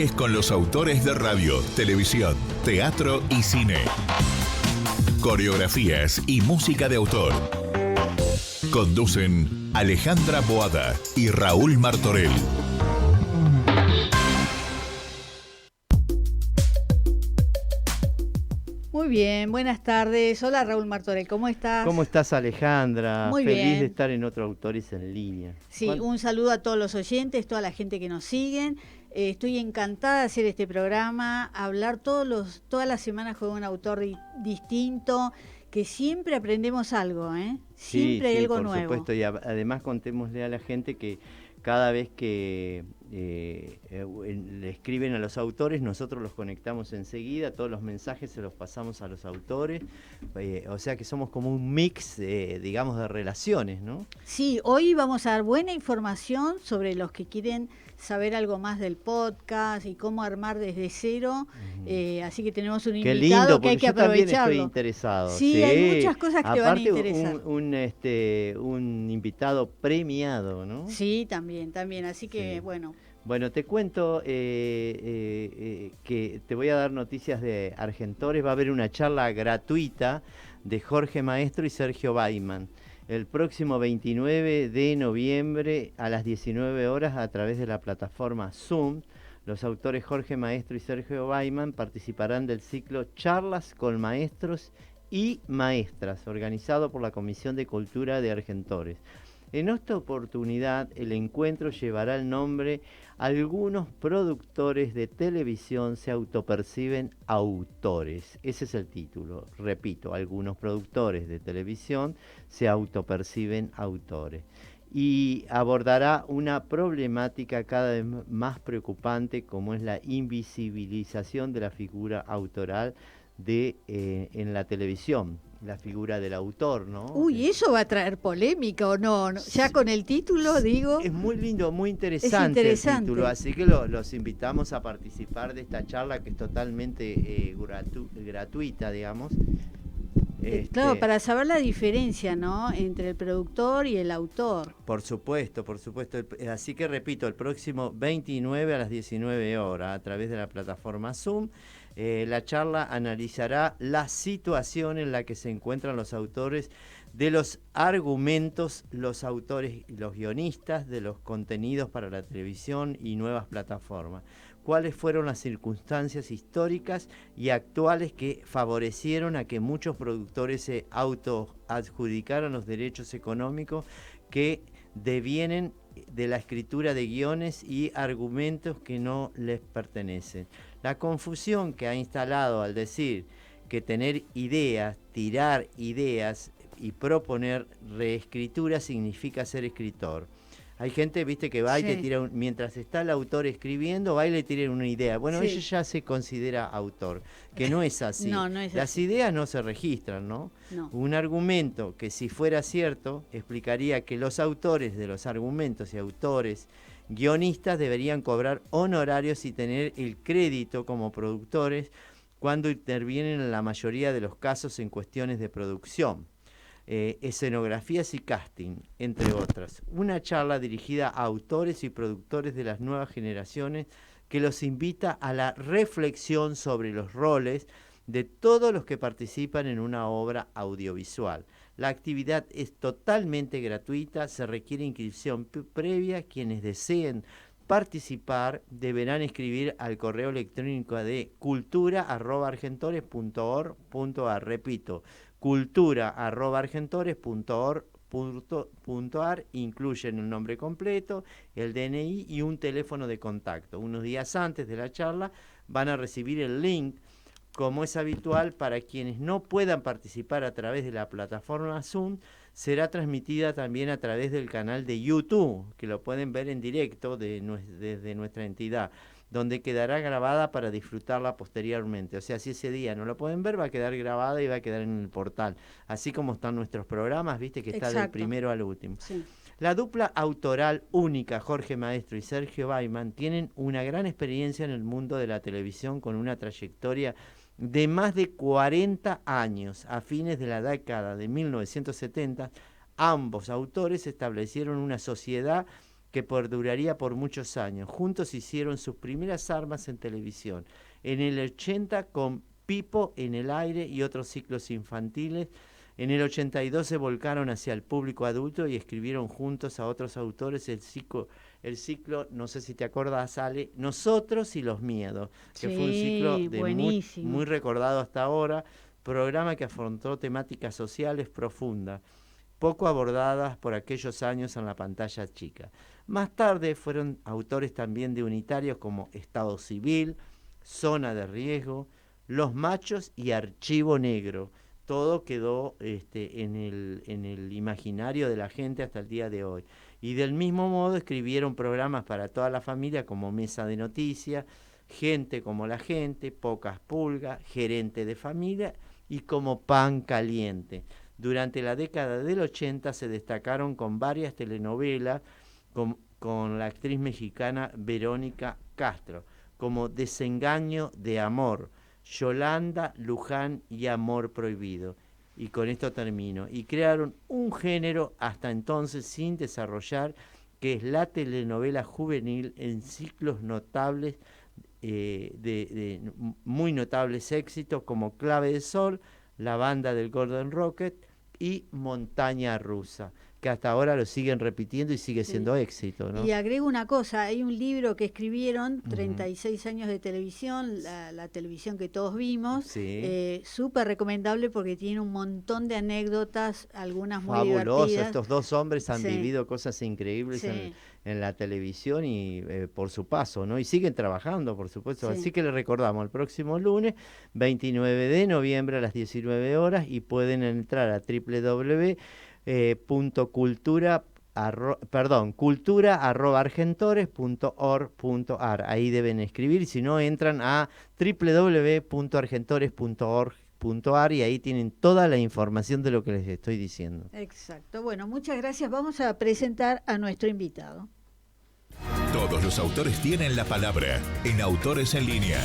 Es con los autores de radio, televisión, teatro y cine. Coreografías y música de autor. Conducen Alejandra Boada y Raúl Martorell. Muy bien, buenas tardes. Hola Raúl Martorell, ¿cómo estás? ¿Cómo estás, Alejandra? Muy Feliz bien. de estar en otro Autores en Línea. Sí, un saludo a todos los oyentes, toda la gente que nos siguen. Estoy encantada de hacer este programa, hablar todas las semanas con un autor distinto, que siempre aprendemos algo, ¿eh? Siempre hay algo nuevo. Por supuesto, y además contémosle a la gente que cada vez que le escriben a los autores, nosotros los conectamos enseguida, todos los mensajes se los pasamos a los autores, o sea que somos como un mix, digamos, de relaciones, ¿no? Sí, hoy vamos a dar buena información sobre los que quieren saber algo más del podcast y cómo armar desde cero, así que tenemos un invitado lindo, que hay que aprovecharlo. Yo también estoy interesado. Sí, hay muchas cosas que te van a interesar. Aparte un invitado premiado, ¿no? Sí, también, así que sí. bueno. Bueno, te cuento que te voy a dar noticias de Argentores. Va a haber una charla gratuita de Jorge Maestro y Sergio Baiman el próximo 29 de noviembre a las 19 horas a través de la plataforma Zoom. Los autores Jorge Maestro y Sergio Baiman participarán del ciclo Charlas con Maestros y Maestras, organizado por la Comisión de Cultura de Argentores. En esta oportunidad, el encuentro llevará el nombre "Algunos productores de televisión se autoperciben autores". Ese es el título. Repito, algunos productores de televisión se autoperciben autores. Y abordará una problemática cada vez más preocupante, como es la invisibilización de la figura autoral en la televisión, la figura del autor, ¿no? Uy, ¿eso va a traer polémica o no? Ya con el título, digo. Es muy lindo, muy interesante, el título, así que los invitamos a participar de esta charla que es totalmente gratuita, digamos. Claro, para saber la diferencia, ¿no?, entre el productor y el autor. Por supuesto. Así que repito, el próximo 29 a las 19 horas, a través de la plataforma Zoom, la charla analizará la situación en la que se encuentran los autores de los argumentos, los autores y los guionistas de los contenidos para la televisión y nuevas plataformas. ¿Cuáles fueron las circunstancias históricas y actuales que favorecieron a que muchos productores se autoadjudicaran los derechos económicos que devienen de la escritura de guiones y argumentos que no les pertenecen? La confusión que ha instalado al decir que tener ideas, tirar ideas y proponer reescritura significa ser escritor. Hay gente, viste, que va y te tira, mientras está el autor escribiendo, va y le tira una idea. Bueno, ella ya se considera autor, que no es así. No es Las así. ideas no se registran, ¿no? Un argumento que, si fuera cierto, explicaría que los autores de los argumentos y autores guionistas deberían cobrar honorarios y tener el crédito como productores cuando intervienen en la mayoría de los casos en cuestiones de producción. Escenografías y casting, entre otras. Una charla dirigida a autores y productores de las nuevas generaciones que los invita a la reflexión sobre los roles de todos los que participan en una obra audiovisual. La actividad es totalmente gratuita, se requiere inscripción previa. Quienes deseen participar deberán escribir al correo electrónico de cultura@argentores.org.ar. Repito, cultura@argentores.org.ar. Incluyen el nombre completo, el DNI y un teléfono de contacto. Unos días antes de la charla van a recibir el link, como es habitual. Para quienes no puedan participar a través de la plataforma Zoom, será transmitida también a través del canal de YouTube, que lo pueden ver en directo desde nuestra entidad, donde quedará grabada para disfrutarla posteriormente. O sea, si ese día no lo pueden ver, va a quedar grabada y va a quedar en el portal. Así como están nuestros programas, viste que está del primero al último. Sí. La dupla autoral única, Jorge Maestro y Sergio Baiman, tienen una gran experiencia en el mundo de la televisión, con una trayectoria de más de 40 años. A fines de la década de 1970, ambos autores establecieron una sociedad que perduraría por muchos años. Juntos hicieron sus primeras armas en televisión. En el 80 con Pipo en el aire y otros ciclos infantiles. En el 82 se volcaron hacia el público adulto y escribieron juntos a otros autores el ciclo, no sé si te acordás, Ale, Nosotros y los Miedos, que fue un ciclo muy recordado hasta ahora, programa que afrontó temáticas sociales profundas, poco abordadas por aquellos años en la pantalla chica. Más tarde fueron autores también de unitarios como Estado Civil, Zona de Riesgo, Los Machos y Archivo Negro. Todo quedó en el imaginario de la gente hasta el día de hoy. Y del mismo modo escribieron programas para toda la familia como Mesa de Noticias, Gente como la Gente, Pocas Pulgas, Gerente de Familia y como Pan Caliente. Durante la década del 80 se destacaron con varias telenovelas con la actriz mexicana Verónica Castro, como Desengaño de Amor, Yolanda, Luján y Amor Prohibido. Y con esto termino. Y crearon un género hasta entonces sin desarrollar, que es la telenovela juvenil en ciclos notables, de muy notables éxitos como Clave de Sol, La Banda del Golden Rocket y Montaña Rusa, que hasta ahora lo siguen repitiendo y sigue siendo éxito, ¿no? Y agrego una cosa, hay un libro que escribieron, 36 años de televisión, la televisión que todos vimos, súper recomendable porque tiene un montón de anécdotas, algunas muy divertidas. Estos dos hombres han vivido cosas increíbles en la televisión y por su paso, ¿no? Y siguen trabajando, por supuesto. Así que les recordamos, el próximo lunes, 29 de noviembre a las 19 horas, y pueden entrar a cultura@argentores.org.ar. Ahí deben escribir, si no entran a www.argentores.org.ar y ahí tienen toda la información de lo que les estoy diciendo. Exacto. Bueno, muchas gracias. Vamos a presentar a nuestro invitado. Todos los autores tienen la palabra en Autores en Línea.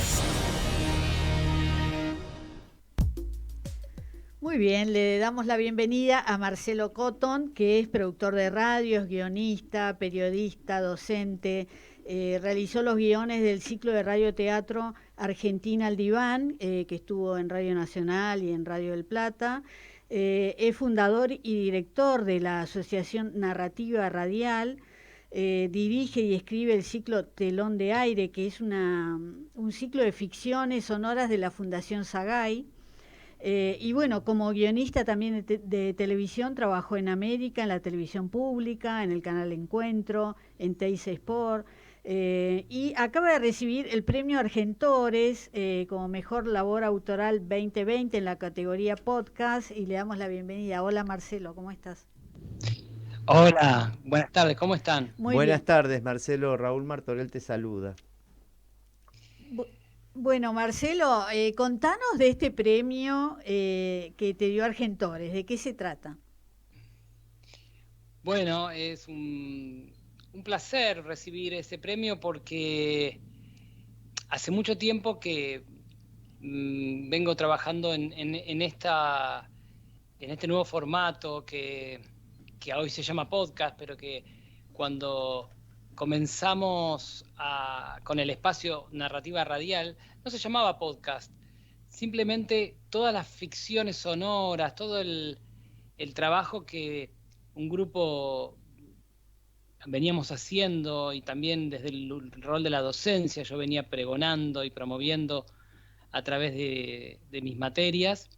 Muy bien, le damos la bienvenida a Marcelo Cotton, que es productor de radios, guionista, periodista, docente. Realizó los guiones del ciclo de radioteatro Argentina al Diván, que estuvo en Radio Nacional y en Radio del Plata. Es fundador y director de la Asociación Narrativa Radial. Dirige y escribe el ciclo Telón de Aire, que es un ciclo de ficciones sonoras de la Fundación Sagay. Y bueno, como guionista también de televisión, trabajó en América, en la televisión pública, en el canal Encuentro, en Teis Sport, y acaba de recibir el premio Argentores como mejor labor autoral 2020 en la categoría podcast, y le damos la bienvenida. Hola Marcelo, ¿cómo estás? Hola, buenas tardes, ¿cómo están? Buenas tardes, Marcelo. Raúl Martorell te saluda. Bueno, Marcelo, contanos de este premio que te dio Argentores. ¿De qué se trata? Bueno, es un placer recibir ese premio porque hace mucho tiempo que vengo trabajando en este nuevo formato que hoy se llama podcast, pero que cuando comenzamos con el espacio Narrativa Radial, no se llamaba podcast. Simplemente todas las ficciones sonoras, todo el trabajo que un grupo veníamos haciendo, y también desde el rol de la docencia, yo venía pregonando y promoviendo a través de mis materias,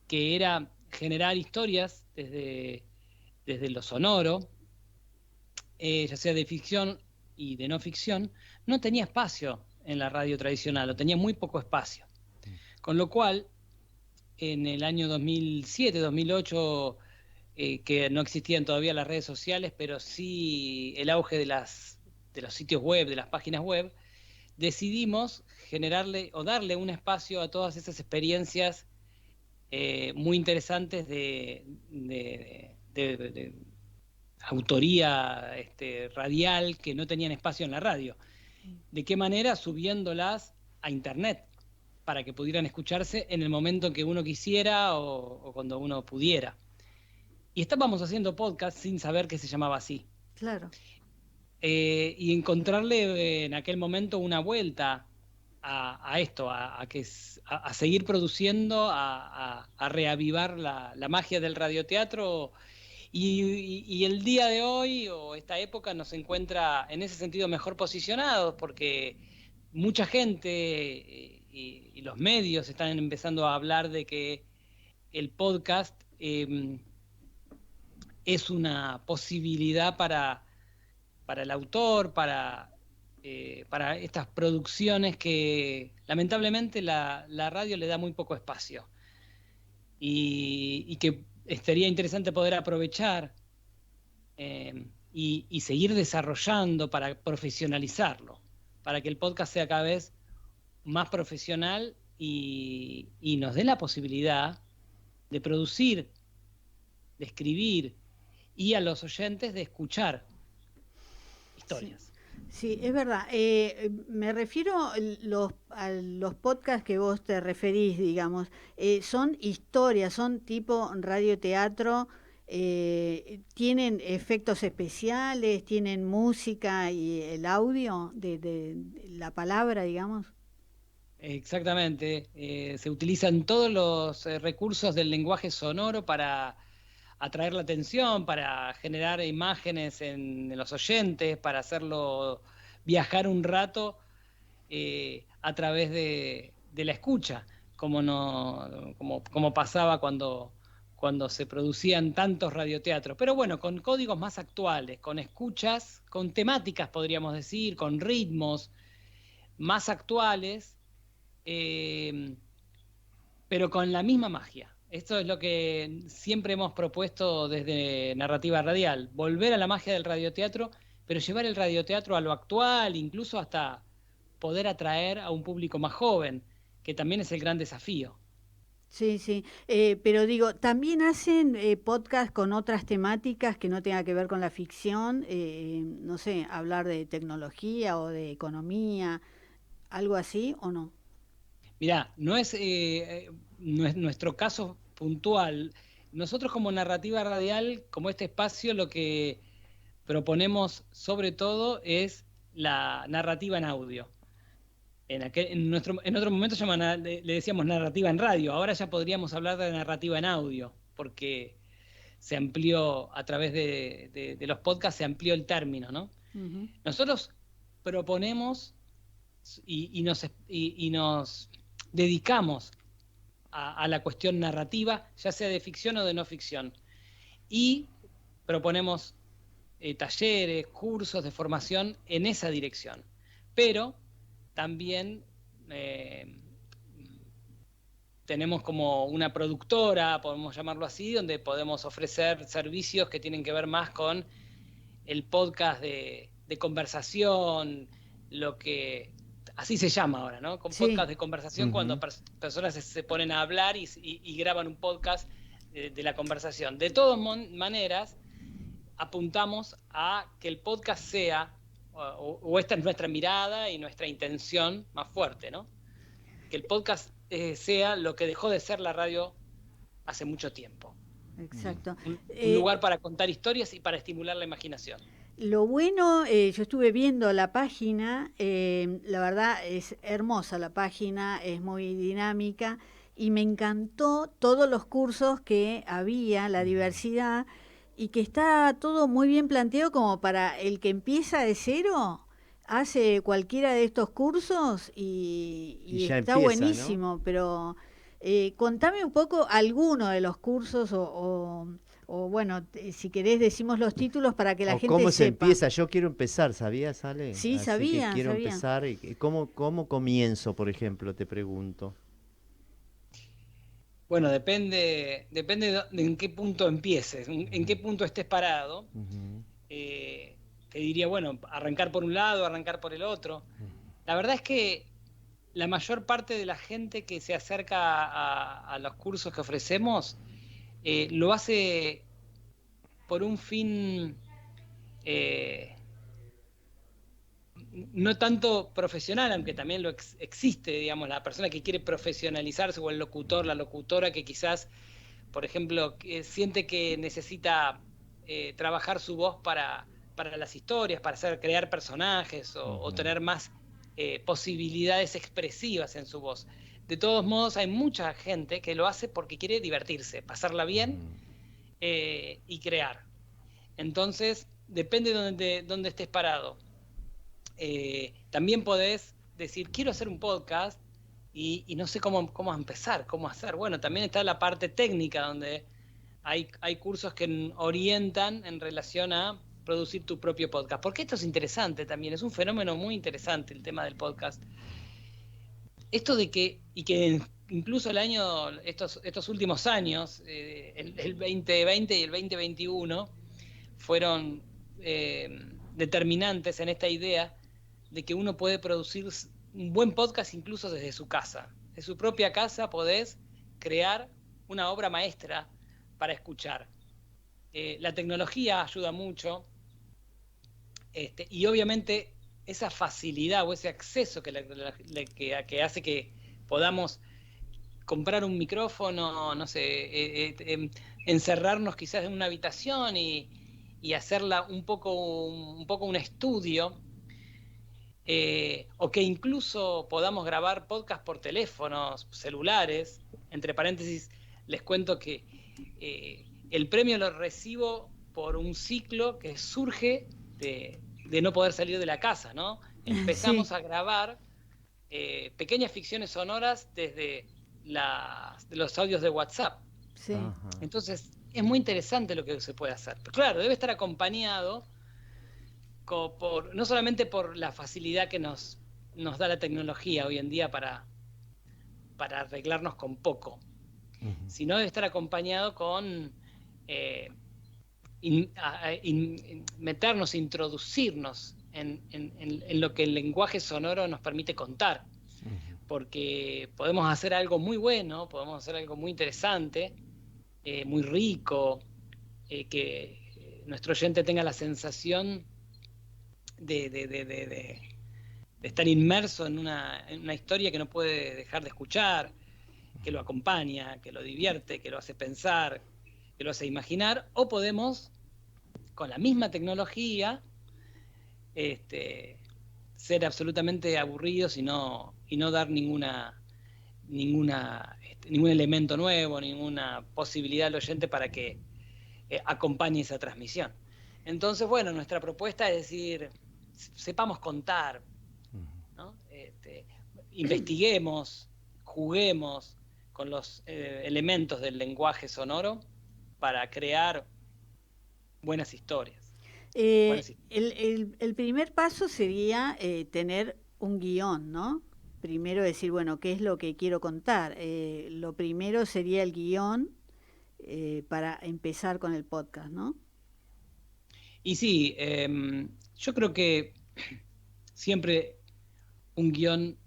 que era generar historias desde lo sonoro, ya sea de ficción y de no ficción, no tenía espacio en la radio tradicional, o tenía muy poco espacio. Con lo cual, en el año 2007, 2008, que no existían todavía las redes sociales, pero sí el auge de los sitios web, de las páginas web, decidimos generarle o darle un espacio a todas esas experiencias muy interesantes de autoría radial, que no tenían espacio en la radio. ¿De qué manera? Subiéndolas a internet para que pudieran escucharse en el momento que uno quisiera o cuando uno pudiera. Y estábamos haciendo podcast sin saber que se llamaba así. Claro. y encontrarle en aquel momento una vuelta a esto, a seguir produciendo, a reavivar la magia del radioteatro. Y el día de hoy, o esta época, nos encuentra en ese sentido mejor posicionados, porque mucha gente y los medios están empezando a hablar de que el podcast es una posibilidad para el autor, para estas producciones que lamentablemente la radio le da muy poco espacio, y que sería interesante poder aprovechar y seguir desarrollando para profesionalizarlo, para que el podcast sea cada vez más profesional y nos dé la posibilidad de producir, de escribir y a los oyentes de escuchar historias. Sí, es verdad. Me refiero a los podcasts que vos te referís, digamos. Son historias, son tipo radioteatro, tienen efectos especiales, tienen música y el audio de la palabra, digamos. Exactamente. Se utilizan todos los recursos del lenguaje sonoro para atraer la atención, para generar imágenes en los oyentes, para hacerlo viajar un rato a través de la escucha, como pasaba cuando se producían tantos radioteatros. Pero bueno, con códigos más actuales, con escuchas, con temáticas, podríamos decir, con ritmos más actuales, pero con la misma magia. Esto es lo que siempre hemos propuesto desde Narrativa Radial, volver a la magia del radioteatro, pero llevar el radioteatro a lo actual, incluso hasta poder atraer a un público más joven, que también es el gran desafío. Sí, sí, pero digo, también hacen podcast con otras temáticas que no tengan que ver con la ficción, no sé, hablar de tecnología o de economía, algo así, ¿o no? Mirá, no es nuestro caso puntual. Nosotros como Narrativa Radial, como este espacio, lo que proponemos sobre todo es la narrativa en audio. En otro momento le decíamos narrativa en radio, ahora ya podríamos hablar de narrativa en audio, porque se amplió a través de los podcasts, se amplió el término, ¿no? Uh-huh. Nosotros proponemos y nos dedicamos a la cuestión narrativa, ya sea de ficción o de no ficción, y proponemos talleres, cursos de formación en esa dirección, pero también tenemos como una productora, podemos llamarlo así, donde podemos ofrecer servicios que tienen que ver más con el podcast de conversación, lo que así se llama ahora, ¿no? Con Sí. podcast de conversación, Uh-huh. cuando personas se ponen a hablar y graban un podcast de la conversación. De todas maneras, apuntamos a que el podcast sea, o esta es nuestra mirada y nuestra intención más fuerte, ¿no? Que el podcast sea lo que dejó de ser la radio hace mucho tiempo. Exacto. Un lugar para contar historias y para estimular la imaginación. Lo bueno, yo estuve viendo la página, la verdad es hermosa la página, es muy dinámica y me encantó todos los cursos que había, la diversidad, y que está todo muy bien planteado como para el que empieza de cero, hace cualquiera de estos cursos y ya está empieza, buenísimo, ¿no? Pero contame un poco alguno de los cursos o bueno, si querés decimos los títulos para que la gente ¿Cómo se sepa. empieza? Yo quiero empezar, ¿sabías, Ale? Sí, Así sabía, que quiero sabía. empezar. ¿Cómo comienzo, por ejemplo? Te pregunto. Bueno, depende de en qué punto empieces, en qué punto estés parado. Uh-huh. Te diría, bueno, arrancar por un lado, arrancar por el otro. La verdad es que la mayor parte de la gente que se acerca a los cursos que ofrecemos lo hace por un fin no tanto profesional, aunque también existe, digamos, la persona que quiere profesionalizarse, o el locutor, la locutora que quizás, por ejemplo, siente que necesita trabajar su voz para para las historias, para crear personajes o tener más posibilidades expresivas en su voz. De todos modos, hay mucha gente que lo hace porque quiere divertirse, pasarla bien y crear. Entonces, depende de dónde estés parado. También podés decir, quiero hacer un podcast y no sé cómo empezar, cómo hacer. Bueno, también está la parte técnica donde hay cursos que orientan en relación a producir tu propio podcast. Porque esto es interesante también, es un fenómeno muy interesante el tema del podcast. Esto de que incluso estos últimos años, el 2020 y el 2021, fueron determinantes en esta idea de que uno puede producir un buen podcast incluso desde su casa. De su propia casa podés crear una obra maestra para escuchar. La tecnología ayuda mucho y obviamente esa facilidad o ese acceso que hace que podamos comprar un micrófono, no sé, encerrarnos quizás en una habitación y hacerla un poco un estudio, o que incluso podamos grabar podcast por teléfonos celulares. Entre paréntesis, les cuento que el premio lo recibo por un ciclo que surge de no poder salir de la casa, ¿no? Empezamos a grabar pequeñas ficciones sonoras desde los audios de WhatsApp. Sí. Entonces, es muy interesante lo que se puede hacer. Pero claro, debe estar acompañado no solamente por la facilidad que nos da la tecnología hoy en día para arreglarnos con poco, sino debe estar acompañado con introducirnos en lo que el lenguaje sonoro nos permite contar. Porque podemos hacer algo muy bueno, podemos hacer algo muy interesante, muy rico, que nuestro oyente tenga la sensación de estar inmerso en una historia que no puede dejar de escuchar, que lo acompaña, que lo divierte, que lo hace pensar, que lo hace imaginar. O podemos, con la misma tecnología, ser absolutamente aburridos y no dar ningún elemento nuevo, ninguna posibilidad al oyente para que acompañe esa transmisión. Entonces, bueno, nuestra propuesta es decir, sepamos contar, ¿no? Investiguemos, juguemos con los elementos del lenguaje sonoro para crear buenas historias. El primer paso sería tener un guión, ¿no? Primero decir, bueno, ¿qué es lo que quiero contar? Lo primero sería el guión para empezar con el podcast, ¿no? Y sí, yo creo que siempre un guión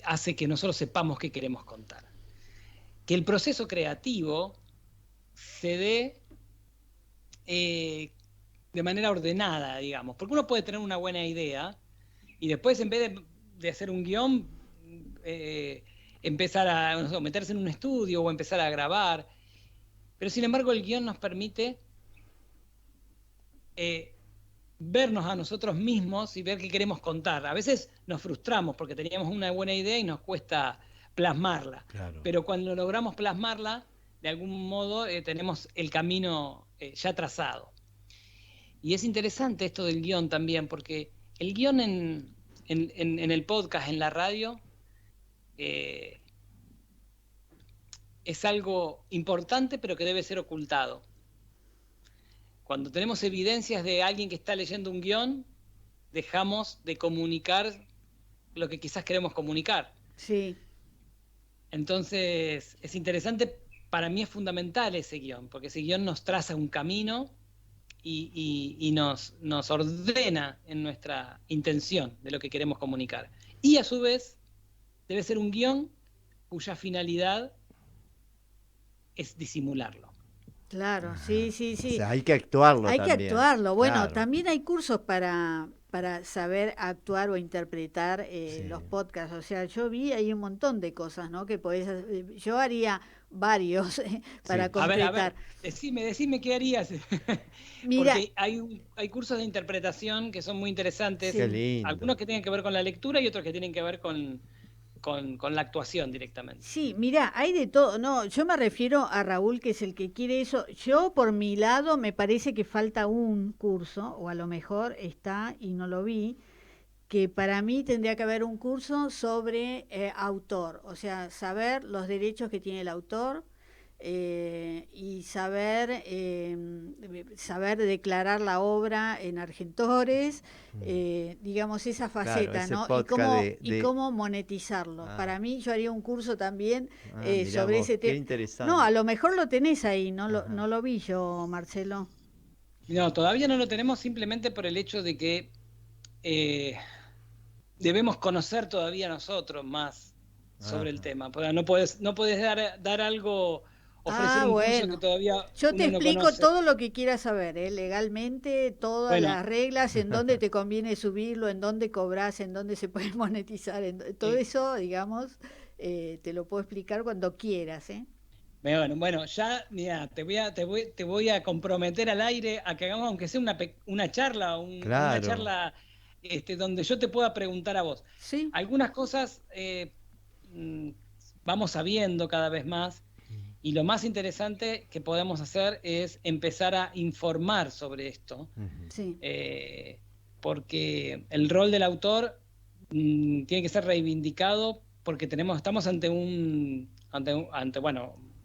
hace que nosotros sepamos qué queremos contar. Que el proceso creativo se dé de manera ordenada, digamos, porque uno puede tener una buena idea y después, en vez de hacer un guión, empezar a meterse en un estudio o empezar a grabar. Pero sin embargo el guión nos permite vernos a nosotros mismos y ver qué queremos contar. A veces nos frustramos porque teníamos una buena idea y nos cuesta plasmarla. Claro. Pero cuando logramos plasmarla, de algún modo tenemos el camino ya trazado. Y es interesante esto del guión también, porque el guión en el podcast, en la radio, es algo importante, pero que debe ser ocultado. Cuando tenemos evidencias de alguien que está leyendo un guión, dejamos de comunicar lo que quizás queremos comunicar. Sí. Entonces, es interesante, para mí es fundamental ese guión, porque ese guión nos traza un camino y nos ordena en nuestra intención de lo que queremos comunicar. Y a su vez, debe ser un guión cuya finalidad es disimularlo. Claro, sí. O sea, hay que actuarlo hay también. que actuarlo. Bueno, claro. también hay cursos para para saber actuar o interpretar los podcasts. O sea, yo vi ahí un montón de cosas, ¿no? Que podés hacer. Yo haría varios para completar. A ver, decime qué harías. Mira, porque hay cursos de interpretación que son muy interesantes. Qué lindo. Algunos que tienen que ver con la lectura y otros que tienen que ver con la actuación directamente. sí, mira, hay de todo. No, yo me refiero a Raúl, que es el que quiere eso. Yo, por mi lado, me parece que falta un curso, o a lo mejor está y no lo vi, que para mí tendría que haber un curso sobre autor, o sea, saber los derechos que tiene el autor y saber declarar la obra en Argentores, digamos esa faceta, ese ¿no? podcast Y cómo monetizarlo. Para mí yo haría un curso también mirá sobre vos, ese qué tema. interesante. No, a lo mejor lo tenés ahí, no lo vi yo, Marcelo. No, todavía no lo tenemos simplemente por el hecho de que debemos conocer todavía nosotros más sobre el tema. Porque no puedes dar algo, ofrecer un curso que todavía yo te uno no explico conoce. todo lo que quieras saber, legalmente, todas Bueno. las reglas, en dónde te conviene subirlo, en dónde cobras, en dónde se puede monetizar, todo eso, digamos, te lo puedo explicar cuando quieras, ¿eh? Bueno, ya, mira, te voy a comprometer al aire a que hagamos, aunque sea una charla, una charla donde yo te pueda preguntar a vos. Sí. Algunas cosas vamos sabiendo cada vez más, y lo más interesante que podemos hacer es empezar a informar sobre esto, Sí. porque el rol del autor tiene que ser reivindicado, porque estamos ante un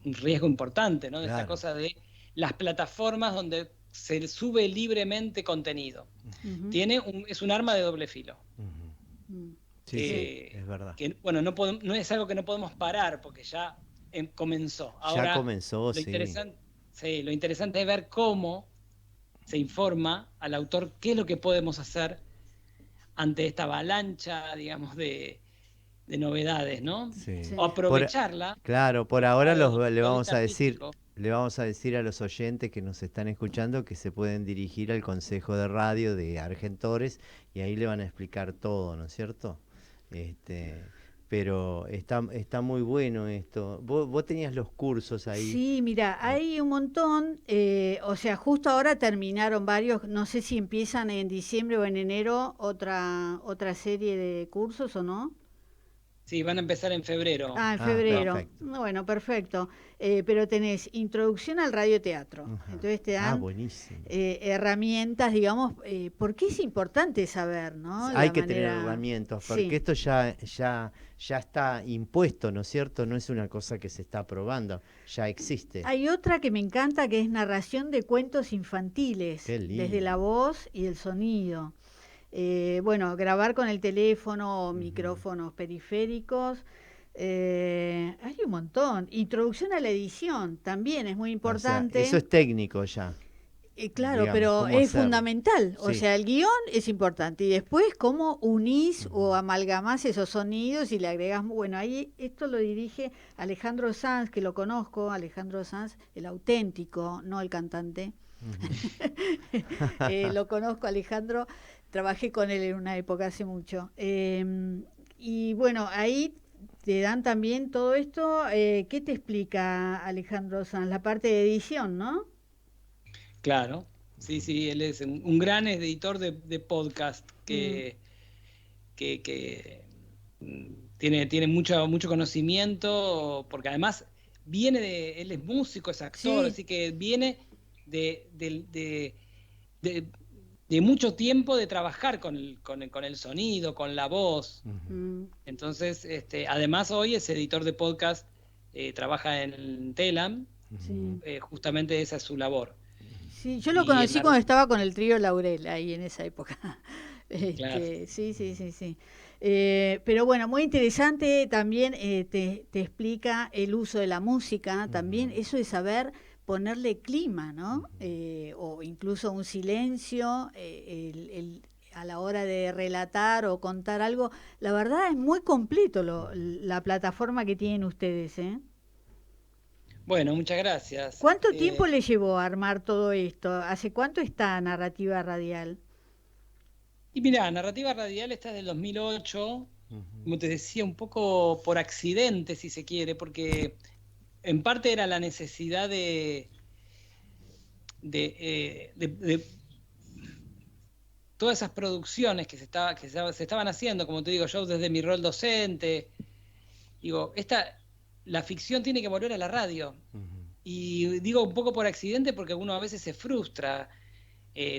riesgo importante, ¿no? De esta cosa de las plataformas donde se sube libremente contenido. Es un arma de doble filo. Sí, es verdad. Que, bueno, no es algo que no podemos parar, porque ya comenzó. Ahora, ya comenzó, lo interesante es ver cómo se informa al autor qué es lo que podemos hacer ante esta avalancha, digamos, de novedades, ¿no? Sí. O aprovecharla. Claro, por ahora le vamos a artístico. decir a los oyentes que nos están escuchando que se pueden dirigir al Consejo de Radio de Argentores y ahí le van a explicar todo, ¿no es cierto? Pero está muy bueno esto. Vos tenías los cursos ahí. Sí, mira, hay un montón, o sea, justo ahora terminaron varios, no sé si empiezan en diciembre o en enero otra serie de cursos o no. Sí, van a empezar en febrero. En febrero. Perfecto. Bueno, perfecto. Pero tenés introducción al radioteatro. Entonces te dan herramientas, digamos, porque es importante saber, ¿no? Hay que tener herramientas, porque esto ya está impuesto, ¿no es cierto? No es una cosa que se está probando, ya existe. Hay otra que me encanta, que es narración de cuentos infantiles, desde la voz y el sonido. Bueno, grabar con el teléfono, micrófonos periféricos, hay un montón. Introducción a la edición también es muy importante. O sea, eso es técnico ya. Claro, digamos, pero es hacerlo. fundamental. O sea, el guión es importante. Y después cómo unís o amalgamás esos sonidos y le agregás. Bueno, ahí esto lo dirige Alejandro Sanz, que lo conozco. Alejandro Sanz, el auténtico, no el cantante. Lo conozco, Alejandro. Trabajé con él en una época hace mucho. Y bueno, ahí te dan también todo esto. ¿Qué te explica Alejandro Sanz? La parte de edición, ¿no? Claro, sí, él es un gran editor de podcast que tiene mucho conocimiento, porque además él es músico, es actor, así que viene de mucho tiempo de trabajar con el sonido, con la voz. Entonces, además hoy es editor de podcast, trabaja en Telam, justamente esa es su labor. Sí, yo lo conocí cuando estaba con el trío Laurel, ahí en esa época. Claro. Sí. Pero bueno, muy interesante también, te explica el uso de la música, también eso de saber ponerle clima, ¿no? O incluso un silencio, a la hora de relatar o contar algo. La verdad es muy completo la plataforma que tienen ustedes, ¿eh? Bueno, muchas gracias. ¿Cuánto tiempo le llevó a armar todo esto? ¿Hace cuánto está Narrativa Radial? Y mira, Narrativa Radial está del 2008, como te decía, un poco por accidente, si se quiere, porque en parte era la necesidad de todas esas producciones que se estaban haciendo, como te digo, yo desde mi rol docente, digo, la ficción tiene que volver a la radio. Y digo un poco por accidente porque uno a veces se frustra.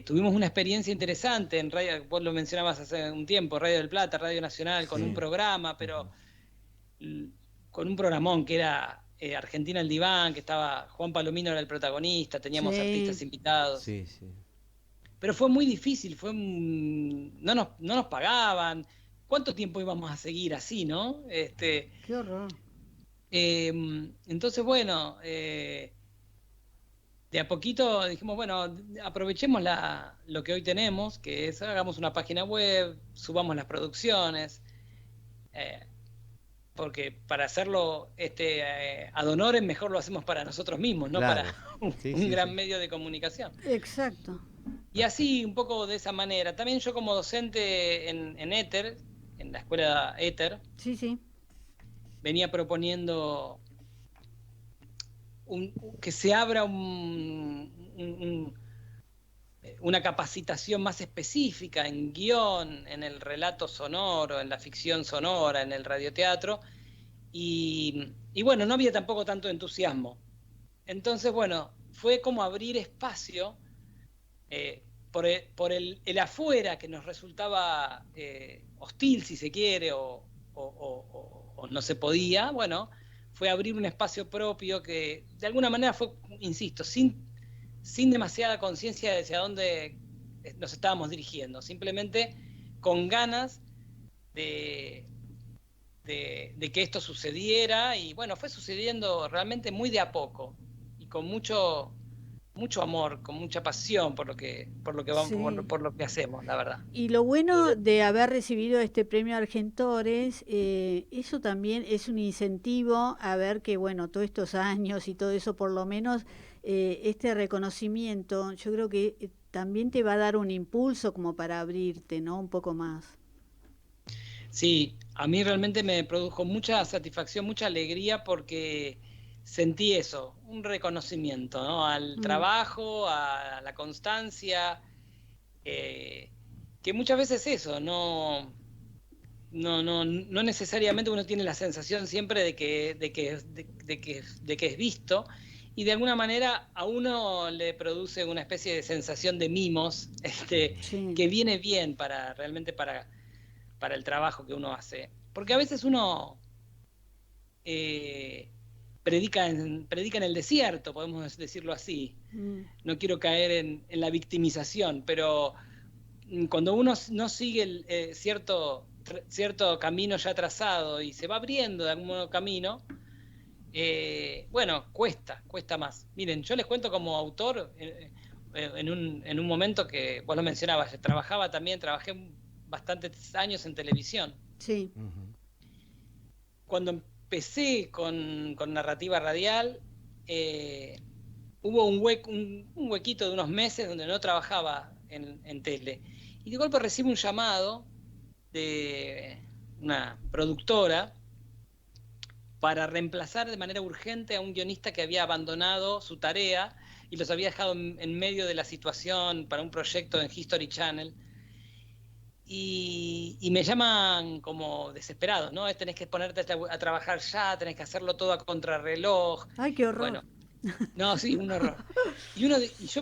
Tuvimos una experiencia interesante en radio, vos lo mencionabas hace un tiempo, Radio del Plata, Radio Nacional, con un programa, pero con un programón que era Argentina al Diván, que estaba Juan Palomino era el protagonista, teníamos artistas invitados. Sí. Pero fue muy difícil, no nos pagaban. ¿Cuánto tiempo íbamos a seguir así, no? Qué horror. Entonces, bueno, de a poquito dijimos, bueno, aprovechemos lo que hoy tenemos, que es hagamos una página web, subamos las producciones, porque para hacerlo ad honorem mejor lo hacemos para nosotros mismos, no Claro. para un gran medio de comunicación. Exacto. Y así, un poco de esa manera. También yo como docente en Éter, en la escuela Éter, Sí. venía proponiendo que se abra una capacitación más específica en guión, en el relato sonoro, en la ficción sonora, en el radioteatro, y bueno, no había tampoco tanto entusiasmo. Entonces, bueno, fue como abrir espacio por el afuera que nos resultaba hostil, si se quiere, o no se podía. Bueno, fue abrir un espacio propio que de alguna manera fue, insisto, sin demasiada conciencia de hacia dónde nos estábamos dirigiendo, simplemente con ganas de que esto sucediera, y bueno, fue sucediendo realmente muy de a poco y con mucho amor, con mucha pasión por lo que vamos, por lo que hacemos, la verdad. Y lo bueno de haber recibido este premio Argentores, eso también es un incentivo a ver que, bueno, todos estos años y todo eso, por lo menos este reconocimiento, yo creo que también te va a dar un impulso como para abrirte, ¿no? Un poco más. Sí, a mí realmente me produjo mucha satisfacción, mucha alegría, porque sentí eso, un reconocimiento, ¿no? Al trabajo, a la constancia, que muchas veces eso, no necesariamente uno tiene la sensación siempre de que es visto, y de alguna manera a uno le produce una especie de sensación de mimos, que viene bien realmente para el trabajo que uno hace. Porque a veces uno predica en el desierto, podemos decirlo así. No quiero caer en la victimización, pero cuando uno no sigue cierto camino ya trazado y se va abriendo de algún modo camino, bueno, cuesta más. Miren, yo les cuento como autor, en un momento que vos lo mencionabas, trabajé bastantes años en televisión. Sí. Cuando empecé con Narrativa Radial, hubo un huequito de unos meses donde no trabajaba en tele. Y de golpe recibo un llamado de una productora para reemplazar de manera urgente a un guionista que había abandonado su tarea y los había dejado en medio de la situación para un proyecto en History Channel. Y me llaman como desesperados, ¿no? Tenés que ponerte a trabajar ya, tenés que hacerlo todo a contrarreloj. ¡Ay, qué horror! Bueno, no, sí, un horror. Y yo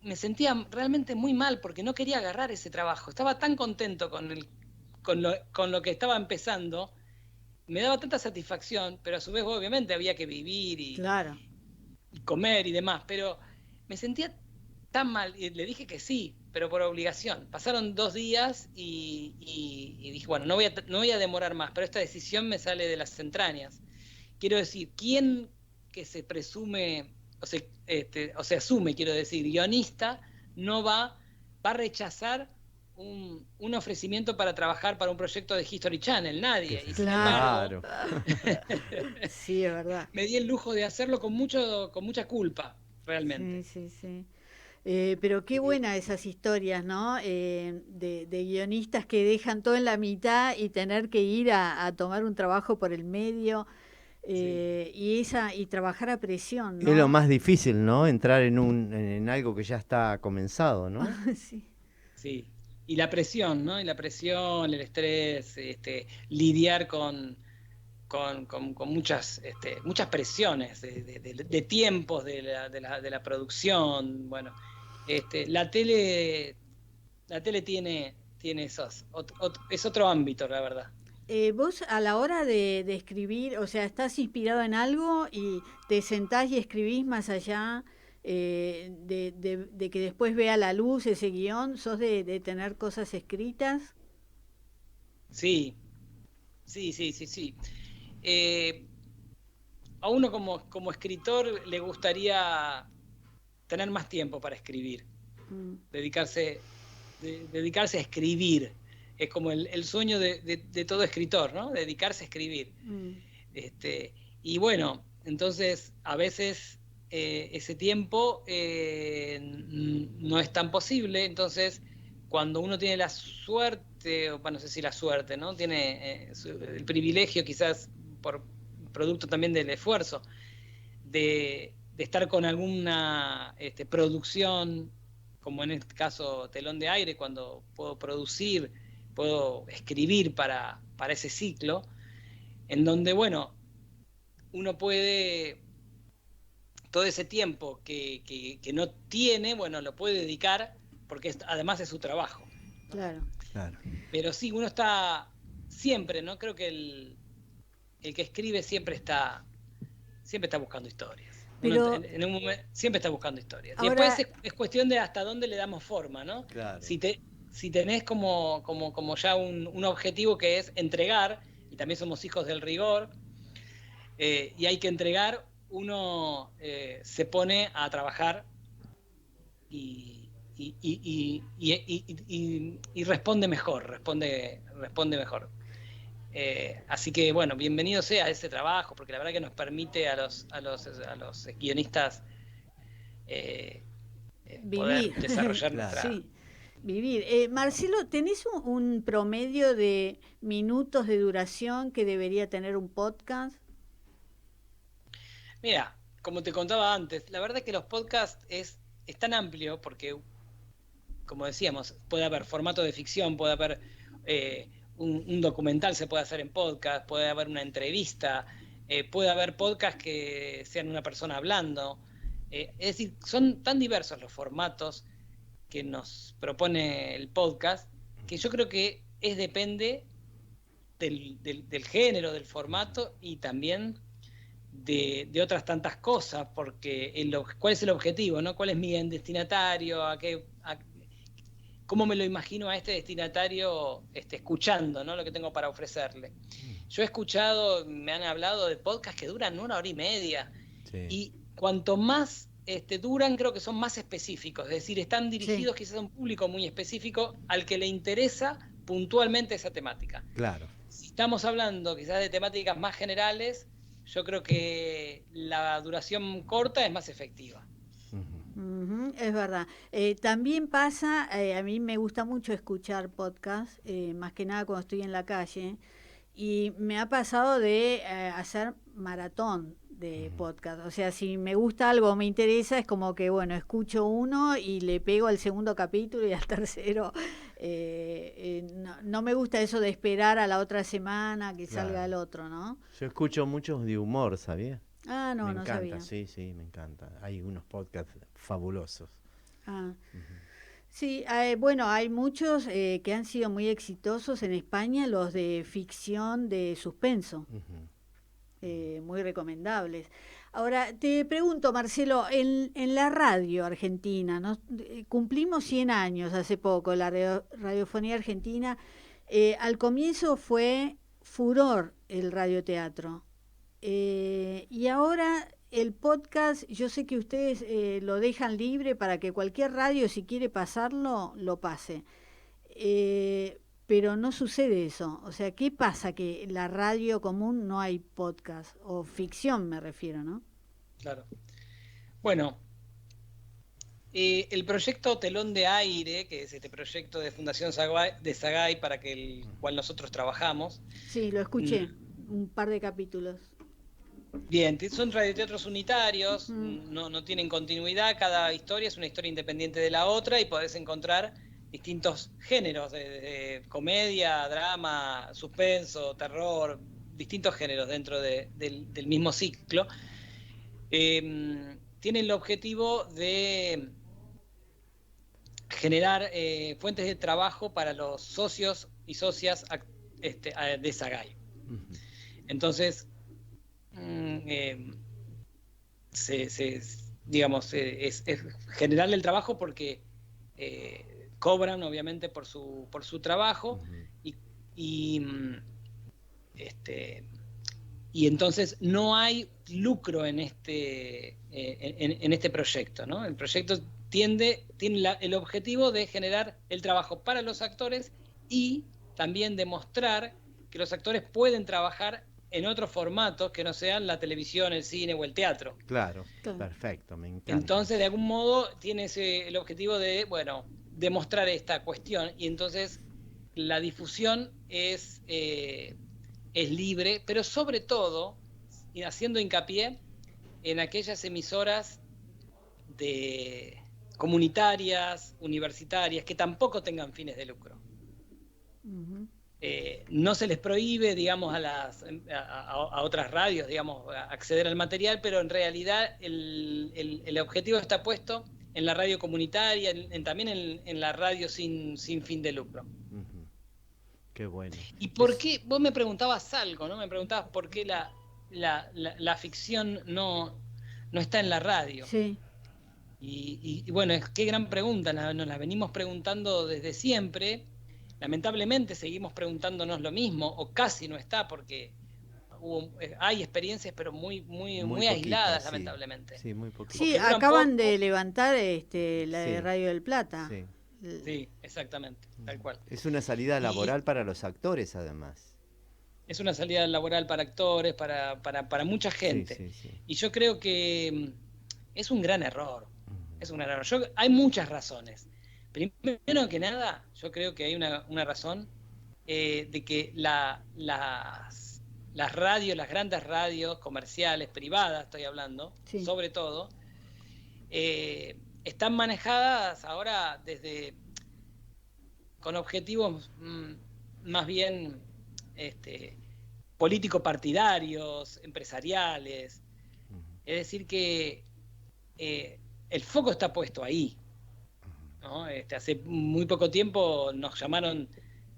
me sentía realmente muy mal porque no quería agarrar ese trabajo. Estaba tan contento con lo que estaba empezando, me daba tanta satisfacción, pero a su vez obviamente había que vivir y comer y demás, pero me sentía tan mal, y le dije que sí, pero por obligación. Pasaron 2 días y dije, bueno, no voy a demorar más, pero esta decisión me sale de las entrañas. Quiero decir, ¿quién que se presume, o se asume, quiero decir, guionista, no va a rechazar un ofrecimiento para trabajar para un proyecto de History Channel? Nadie. Y sin embargo, sí, es verdad. Me di el lujo de hacerlo con mucha culpa, realmente. Sí. Pero qué buenas esas historias, ¿no? De guionistas que dejan todo en la mitad y tener que ir a tomar un trabajo por el medio y trabajar a presión, Es lo ¿no? más difícil, ¿no? Entrar en algo que ya está comenzado, ¿no? Sí. Sí. Y la presión, ¿no? Y la presión, el estrés, lidiar con muchas, muchas presiones de tiempos de la producción. Bueno, la tele tiene esos, es otro ámbito, la verdad. Vos a la hora de escribir, o sea, estás inspirado en algo y te sentás y escribís más allá de que después vea la luz ese guión, ¿sos de tener cosas escritas? Sí, sí. Eh, a uno como escritor le gustaría tener más tiempo para escribir, Mm, dedicarse, dedicarse a escribir. Es como el sueño de todo escritor, ¿no? Dedicarse a escribir. mm, Este, y bueno, entonces a veces ese tiempo no es tan posible, entonces cuando uno tiene la suerte, o bueno, no sé si la suerte, ¿no? Tiene el privilegio quizás por producto también del esfuerzo de estar con alguna producción, como en este caso Telón de Aire, cuando puedo producir, puedo escribir para ese ciclo, en donde, bueno, uno puede, todo ese tiempo que no tiene, bueno, lo puede dedicar, porque además es su trabajo, ¿no? claro. Claro. Pero sí, uno está siempre, ¿no? Creo que el que escribe siempre está buscando historias. Uno Pero en un momento siempre está buscando historias. Y después ahora, es cuestión de hasta dónde le damos forma, ¿no? Claro. Si tenés como ya un objetivo que es entregar, y también somos hijos del rigor, y hay que entregar, uno se pone a trabajar y responde mejor, responde mejor. Así que bueno, bienvenido sea ese trabajo, porque la verdad que nos permite a los guionistas poder vivir, desarrollar Claro. nuestra... sí, vivir. Marcelo, ¿tenés un promedio de minutos de duración que debería tener un podcast? Mira, como te contaba antes, la verdad que los podcasts es tan amplio porque, como decíamos, puede haber formato de ficción, puede haber un documental, se puede hacer en podcast, puede haber una entrevista, puede haber podcasts que sean una persona hablando. Es decir, son tan diversos los formatos que nos propone el podcast que yo creo que depende del género, del formato y también de otras tantas cosas, porque ¿cuál es el objetivo? ¿No? ¿Cuál es mi destinatario? ¿Cómo me lo imagino a este destinatario escuchando, ¿no? Lo que tengo para ofrecerle? Yo he escuchado, me han hablado de podcasts que duran 1 hora y media, Sí. y cuanto más duran, creo que son más específicos, es decir, están Sí. dirigidos quizás a un público muy específico al que le interesa puntualmente esa temática. Claro. Si estamos hablando quizás de temáticas más generales, yo creo que la duración corta es más efectiva. Ujú. Ujú, es verdad. También pasa, a mí me gusta mucho escuchar podcast, más que nada cuando estoy en la calle, y me ha pasado de hacer maratón de podcast. O sea, si me gusta algo o me interesa, es como que, bueno, escucho uno y le pego al segundo capítulo y al tercero. No me gusta eso de esperar a la otra semana que salga el Claro. otro, ¿no? Yo escucho muchos de humor, ¿sabía? Ah, Me no, no encanta, sabía. sí, me encanta. Hay unos podcasts fabulosos. Ah. Sí, bueno, hay muchos que han sido muy exitosos en España, los de ficción de suspenso, Ujú. muy recomendables. Ahora, te pregunto, Marcelo, en la radio argentina, ¿no? Cumplimos 100 años hace poco, la radiofonía argentina. Al comienzo fue furor el radioteatro. Y ahora el podcast, yo sé que ustedes lo dejan libre para que cualquier radio, si quiere pasarlo, lo pase. Pero no sucede eso. O sea, ¿qué pasa? Que la radio común no hay podcast, o ficción me refiero, ¿no? Claro. Bueno, El proyecto Telón de Aire, que es este proyecto de Fundación Sagay para el cual nosotros trabajamos. Sí, lo escuché, un par de capítulos. Bien, son radioteatros unitarios, no tienen continuidad, cada historia es una historia independiente de la otra y podés encontrar distintos géneros, de comedia, drama, suspenso, terror, distintos géneros dentro del mismo ciclo. Tienen el objetivo de generar fuentes de trabajo para los socios y socias de Sagay. Entonces, digamos, es generarle el trabajo porque cobran obviamente por su trabajo y entonces no hay lucro en este proyecto, ¿no? El proyecto tiene el objetivo de generar el trabajo para los actores y también demostrar que los actores pueden trabajar en otros formatos que no sean la televisión, el cine o el teatro. Claro, perfecto, me encanta. Entonces, de algún modo, tiene el objetivo de, demostrar esta cuestión, y entonces la difusión es libre, pero sobre todo, y haciendo hincapié en aquellas emisoras comunitarias, universitarias, que tampoco tengan fines de lucro. No se les prohíbe, digamos, a otras radios, digamos, acceder al material, pero en realidad el objetivo está puesto en la radio comunitaria, también en la radio sin fin de lucro. Qué bueno. ¿Y por qué? Vos me preguntabas algo, ¿no? Me preguntabas por qué la ficción no está en la radio. Sí. Y bueno, qué gran pregunta, nos la venimos preguntando desde siempre. Lamentablemente seguimos preguntándonos lo mismo, o casi no está, porque hay experiencias, pero muy aisladas, sí, lamentablemente. Sí, muy poquitas. Sí, acaban de levantar la de Radio del Plata. Sí. Sí, exactamente, tal cual. Es una salida laboral para los actores, además. Es una salida laboral para actores, para mucha gente. Sí. Y yo creo que es un gran error. Es un gran error. Hay muchas razones. Primero que nada, yo creo que hay una razón de que las radios, las grandes radios comerciales, privadas, estoy hablando, sí, sobre todo, están manejadas ahora con objetivos más bien político-partidarios, empresariales. Es decir que el foco está puesto ahí, ¿no? Hace muy poco tiempo nos llamaron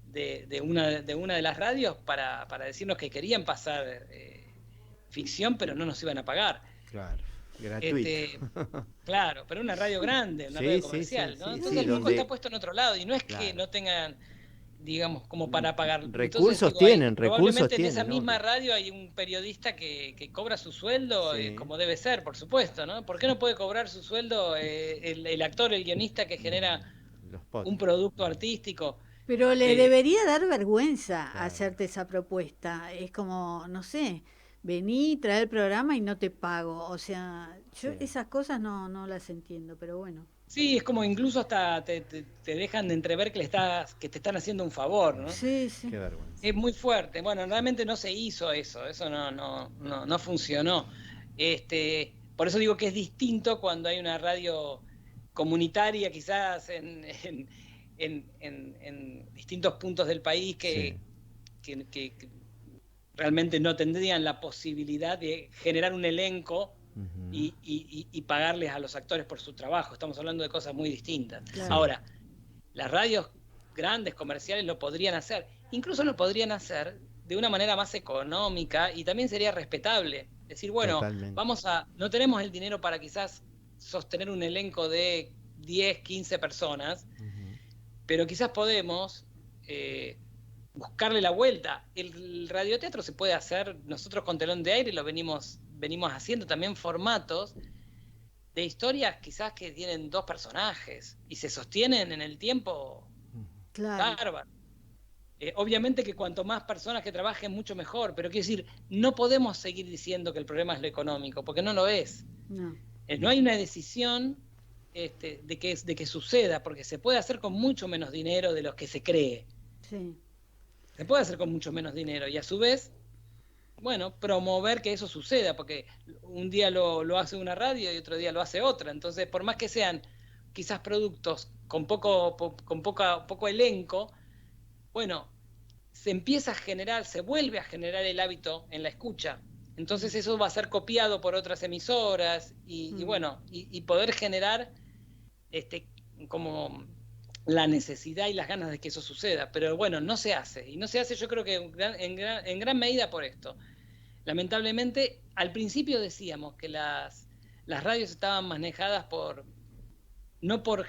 de una de las radios para decirnos que querían pasar ficción, pero no nos iban a pagar. Claro, gratuito. Claro, pero una radio grande, una radio comercial, ¿no? Entonces el foco está puesto en otro lado, y no es que no tengan, digamos, como para pagar. Recursos tienen, probablemente en esa misma radio hay un periodista que cobra su sueldo, como debe ser, por supuesto, ¿no? ¿Por qué no puede cobrar su sueldo el actor, el guionista que genera un producto artístico? Pero le debería dar vergüenza hacerte esa propuesta. Es como, no sé, vení, trae el programa y no te pago. O sea, yo esas cosas no las entiendo, pero bueno. Sí, es como incluso hasta te dejan de entrever que te están haciendo un favor, ¿no? Sí. Qué vergüenza. Es muy fuerte. Bueno, realmente no se hizo eso no funcionó. Por eso digo que es distinto cuando hay una radio comunitaria, quizás en distintos puntos del país que realmente no tendrían la posibilidad de generar un elenco y pagarles a los actores por su trabajo. Estamos hablando de cosas muy distintas. Claro. Ahora, las radios grandes, comerciales, lo podrían hacer. Incluso lo podrían hacer de una manera más económica y también sería respetable. Decir, bueno, no tenemos el dinero para quizás sostener un elenco de 10, 15 personas, pero quizás podemos buscarle la vuelta. El radioteatro se puede hacer, nosotros con Telón de Aire lo venimos haciendo también formatos de historias quizás que tienen 2 personajes y se sostienen en el tiempo. Claro. Bárbaro. Obviamente que cuanto más personas que trabajen, mucho mejor, pero quiero decir, no podemos seguir diciendo que el problema es lo económico, porque no lo es. No hay una decisión de que suceda, porque se puede hacer con mucho menos dinero de lo que se cree. Sí. Se puede hacer con mucho menos dinero y a su vez, bueno, promover que eso suceda, porque un día lo hace una radio y otro día lo hace otra. Entonces, por más que sean quizás productos con poco elenco, bueno, se vuelve a generar el hábito en la escucha. Entonces eso va a ser copiado por otras emisoras y bueno, y poder generar como la necesidad y las ganas de que eso suceda. Pero bueno, no se hace. Y no se hace, yo creo que en gran medida por esto. Lamentablemente, al principio decíamos que las radios estaban manejadas no por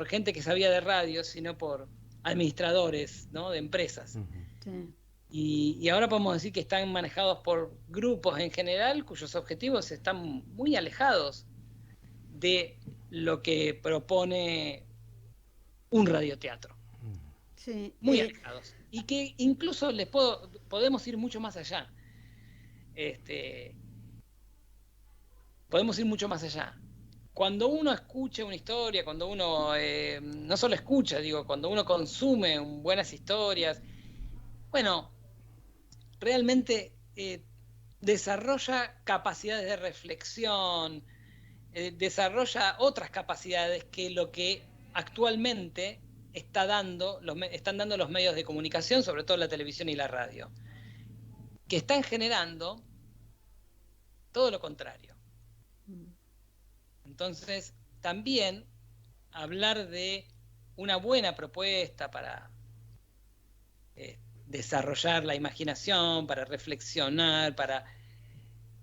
gente que sabía de radios, sino por administradores, ¿no?, de empresas. Sí. Y ahora podemos decir que están manejados por grupos en general cuyos objetivos están muy alejados de lo que propone un radioteatro. Sí. Muy alejados. Y que incluso podemos ir mucho más allá. Podemos ir mucho más allá. Cuando uno escucha una historia, cuando uno no solo escucha, cuando uno consume buenas historias, bueno, realmente desarrolla capacidades de reflexión, desarrolla otras capacidades que lo que actualmente están dando los medios de comunicación, sobre todo la televisión y la radio, que están generando todo lo contrario. Entonces, también hablar de una buena propuesta para desarrollar la imaginación, para reflexionar,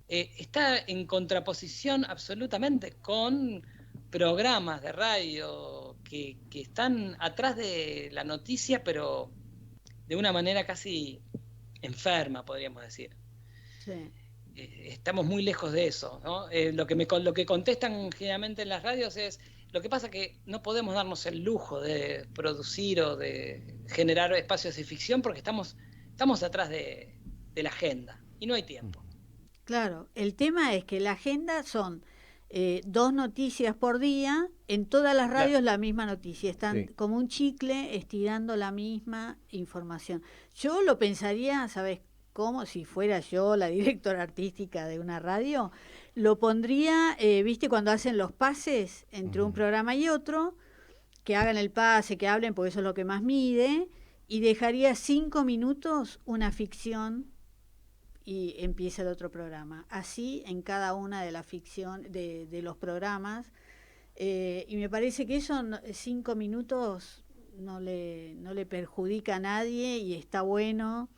está en contraposición absolutamente con programas de radio que están atrás de la noticia, pero de una manera casi enferma, podríamos decir. Sí. Estamos muy lejos de eso, ¿no? Lo que contestan generalmente en las radios es: lo que pasa que no podemos darnos el lujo de producir o de generar espacios de ficción porque estamos atrás de la agenda y no hay tiempo. Claro, el tema es que la agenda son 2 noticias por día, en todas las radios la misma noticia, están como un chicle estirando la misma información. Yo lo pensaría, ¿sabes cómo? Si fuera yo la directora artística de una radio, lo pondría, ¿viste cuando hacen los pases entre un programa y otro? Que hagan el pase, que hablen, porque eso es lo que más mide, y dejaría 5 minutos una ficción y empieza el otro programa. Así en cada una de la ficción, de los programas. Y me parece que eso, 5 minutos, no le perjudica a nadie y está bueno.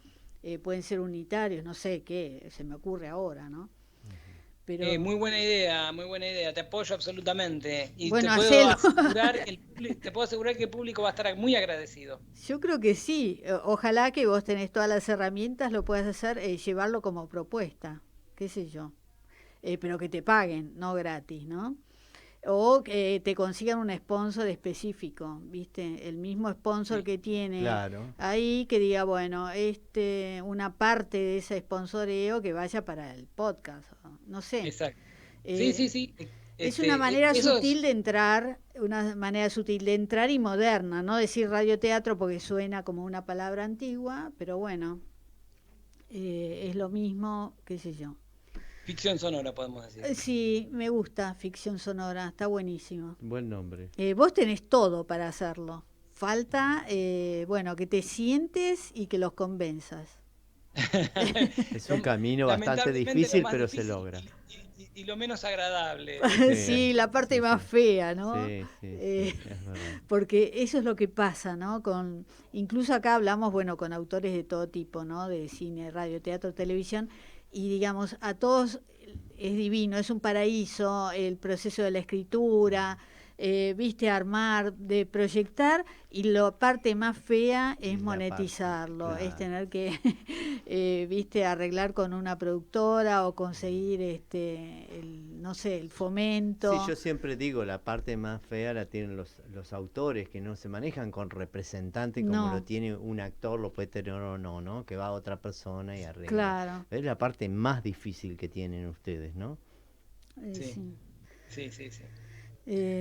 Pueden ser unitarios, no sé qué, se me ocurre ahora, ¿no? Pero, muy buena idea, te apoyo absolutamente. Y bueno, te puedo asegurar que el público va a estar muy agradecido. Yo creo que sí. Ojalá que vos tenés todas las herramientas, lo puedas hacer, llevarlo como propuesta, qué sé yo. Pero que te paguen, no gratis, ¿no? O que te consigan un sponsor específico, ¿viste? El mismo sponsor que tiene ahí, que diga, bueno, una parte de ese sponsoreo que vaya para el podcast, no sé. Exacto. Sí. Es una manera sutil de entrar, y moderna, no decir radioteatro porque suena como una palabra antigua, pero bueno, es lo mismo, qué sé yo. Ficción sonora, podemos decir. Sí, me gusta ficción sonora, está buenísimo. Buen nombre. Vos tenés todo para hacerlo. Falta, que te sientes y que los convenzas. Es un camino bastante difícil, pero difícil se logra. Y lo menos agradable. Sí, la parte más fea, ¿no? Sí, es verdad. Porque eso es lo que pasa, ¿no? Incluso acá hablamos, con autores de todo tipo, ¿no? De cine, radio, teatro, televisión. Y digamos, a todos es divino, es un paraíso el proceso de la escritura, viste, armar, de proyectar, y la parte más fea es monetizarlo, es tener que, viste, arreglar con una productora o conseguir, el fomento. Sí, yo siempre digo, la parte más fea la tienen los autores, que no se manejan con representantes como lo tiene un actor, lo puede tener o no, ¿no? Que va a otra persona y arregla. Claro. Es la parte más difícil que tienen ustedes, ¿no? Sí.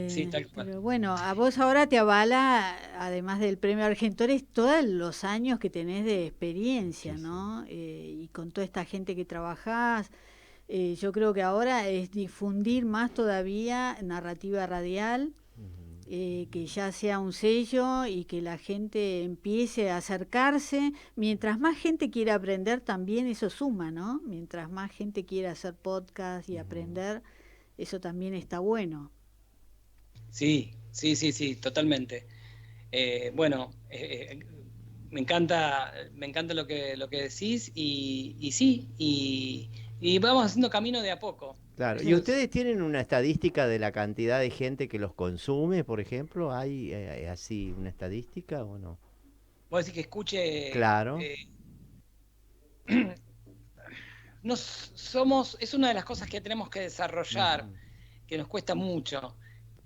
Sí, tal cual. Pero bueno, a vos ahora te avala, además del premio Argentores, todos los años que tenés de experiencia, Sí, ¿no? Y con toda esta gente que trabajás, yo creo que ahora es difundir más todavía narrativa radial, que ya sea un sello y que la gente empiece a acercarse. Mientras más gente quiera aprender, también eso suma, ¿no? Mientras más gente quiera hacer podcast y aprender, eso también está bueno. Sí, sí, sí, sí, totalmente. Bueno, me encanta lo que decís y sí, y vamos haciendo camino de a poco. Claro. ¿Y Eso es- ustedes tienen una estadística de la cantidad de gente que los consume, por ejemplo? ¿Hay así una estadística o no? Vos decís que escuche, Claro. es una de las cosas que tenemos que desarrollar, Ujú, que nos cuesta mucho,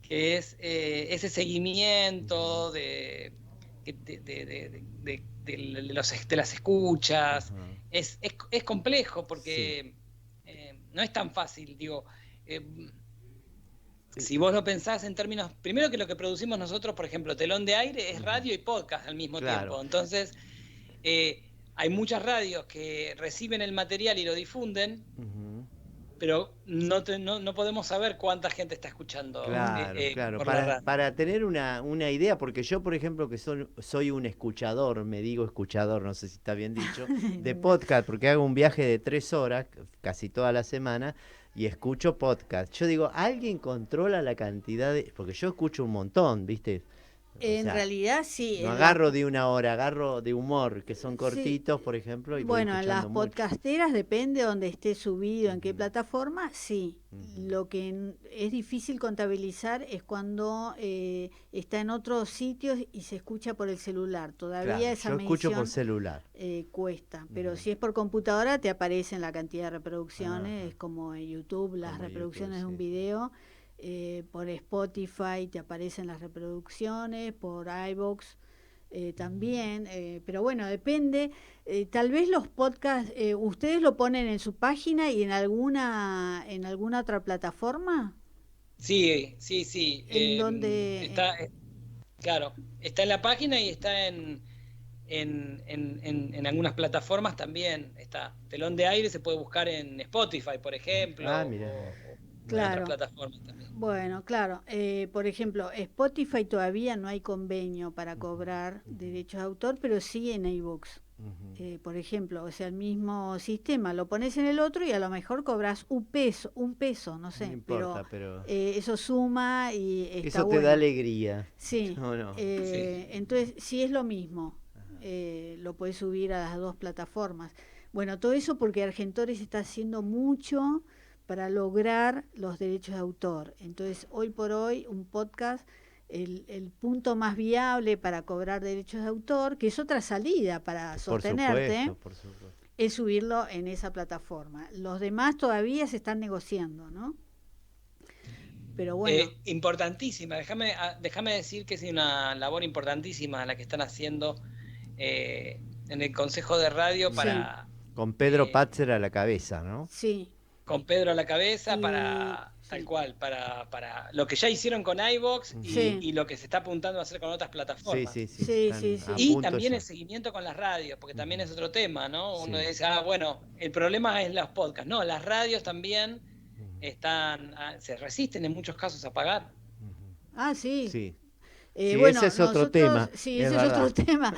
que es ese ujú, seguimiento de las escuchas. ajá. Es complejo Sí. porque no es tan fácil, digo. eh, Sí. si vos lo pensás en términos, primero que lo que producimos nosotros, por ejemplo, Telón de Aire, es Ujú, radio y podcast al mismo claro. tiempo. Entonces, hay muchas radios que reciben el material y lo difunden, Ujú. pero no podemos saber cuánta gente está escuchando Claro, claro, por la radio. para tener una idea, porque yo, por ejemplo, que soy un escuchador, me digo escuchador, no sé si está bien dicho, de podcast, porque hago un viaje de 3 horas, casi toda la semana, y escucho podcast. Yo digo, ¿alguien controla la cantidad de...? Porque yo escucho un montón, ¿viste? O En sea, realidad sí, no agarro de 1 hora, agarro de humor, que son sí, cortitos, por ejemplo, y voy bueno, en las escuchando mucho. podcasteras depende de donde esté subido, en qué Ujú, plataforma, sí. ujú. Lo que es difícil contabilizar es cuando está en otros sitios y se escucha por el celular. Todavía Claro, esa yo escucho por medición celular. cuesta, pero Ujú. si es por computadora te aparecen la cantidad de reproducciones, Ajá, es como en YouTube, las como YouTube, reproducciones de un sí. video, por Spotify te aparecen las reproducciones, por iVoox también, pero bueno, depende. Tal vez los podcasts, ¿ustedes lo ponen en su página y en alguna otra plataforma? Sí, sí, sí. En donde, Está, claro, está en la página y está en algunas plataformas también. Está Telón de Aire, se puede buscar en Spotify, por ejemplo, Ah, mira. o en otras claro. plataformas también. Bueno, claro. Por ejemplo, Spotify todavía no hay convenio para Ujú, cobrar ujú, derechos de autor, pero sí en iVoox. ujú. Por ejemplo, o sea, el mismo sistema, lo pones en el otro y a lo mejor cobras un peso, no No sé, pero importa, pero eso suma y está eso te da bueno. alegría. Sí, ¿O no? Sí. entonces sí es lo mismo, Ajá. lo puedes subir a las dos plataformas. Bueno, todo eso porque Argentores está haciendo mucho para lograr los derechos de autor. Entonces, hoy por hoy, un podcast, el punto más viable para cobrar derechos de autor, que es otra salida para Por sostenerte, supuesto, por supuesto. es subirlo en esa plataforma. Los demás todavía se están negociando, ¿no? Pero bueno, Importantísima, déjame decir que es una labor importantísima la que están haciendo en el Consejo de Radio sí, para, Con Pedro eh, Patzer a la cabeza, ¿no? sí. con Pedro a la cabeza, Y para tal sí, cual, para lo que ya hicieron con iVoox Ujú. sí, y lo que se está apuntando a hacer con otras Sí, plataformas. sí, sí, sí, sí, están a sí. Y punto también el ya. seguimiento con las radios, porque también Ujú. es otro tema, ¿no? Uno Sí. dice, bueno, el problema es los podcasts. No, las radios también Ujú, se resisten en muchos casos a pagar. ujú. Ah, sí. Sí. Sí, ese Bueno, es otro nosotros, tema, sí, es ese es otro verdad. tema.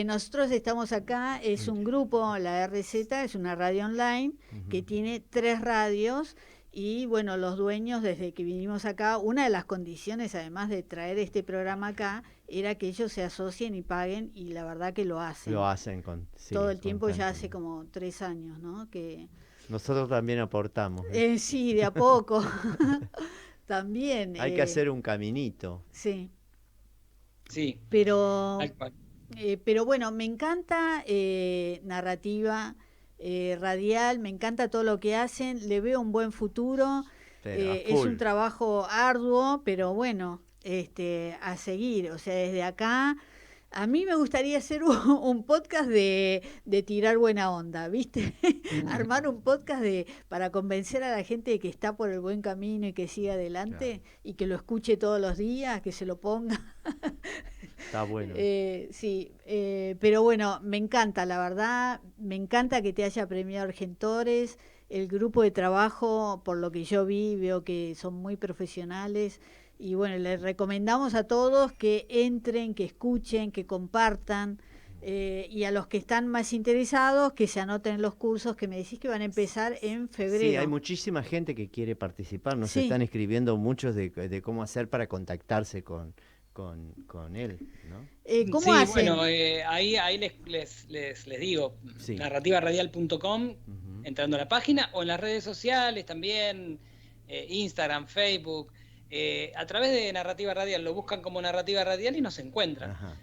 Nosotros estamos acá, es un grupo, la RZ, es una radio online que Ujú. tiene 3 radios y bueno, los dueños desde que vinimos acá, una de las condiciones además de traer este programa acá era que ellos se asocien y paguen y la verdad que lo Lo hacen. hacen Todo sí, el tiempo ya hace constantemente. como 3 años, ¿no? Que Nosotros también aportamos, ¿viste? sí, de a poco. También, Hay que hacer un caminito. sí. Sí, Pero tal cual. Pero bueno, me encanta narrativa radial, me encanta todo lo que hacen, le veo un buen futuro, Pero a es un full. trabajo arduo, pero bueno, a seguir, o sea, desde acá A mí me gustaría hacer un podcast de tirar buena onda, ¿viste? Armar un podcast para convencer a la gente de que está por el buen camino y que siga adelante y que lo escuche todos los días, que se lo ponga. Está bueno. Sí, pero bueno, me encanta, la verdad, me encanta que te haya premiado Argentores. El grupo de trabajo, por lo que yo vi, veo que son muy profesionales. Y bueno, les recomendamos a todos que entren, que escuchen, que compartan, y a los que están más interesados que se anoten en los cursos que me decís que van a empezar en febrero. Sí, hay muchísima gente que quiere participar, nos están escribiendo muchos de cómo hacer para contactarse con él, ¿no? ¿Cómo hacen? Bueno, ahí les digo, narrativaradial.com, entrando a la página, o en las redes sociales también, Instagram, Facebook. A través de Narrativa Radial, lo buscan como Narrativa Radial y nos encuentran. Ajá,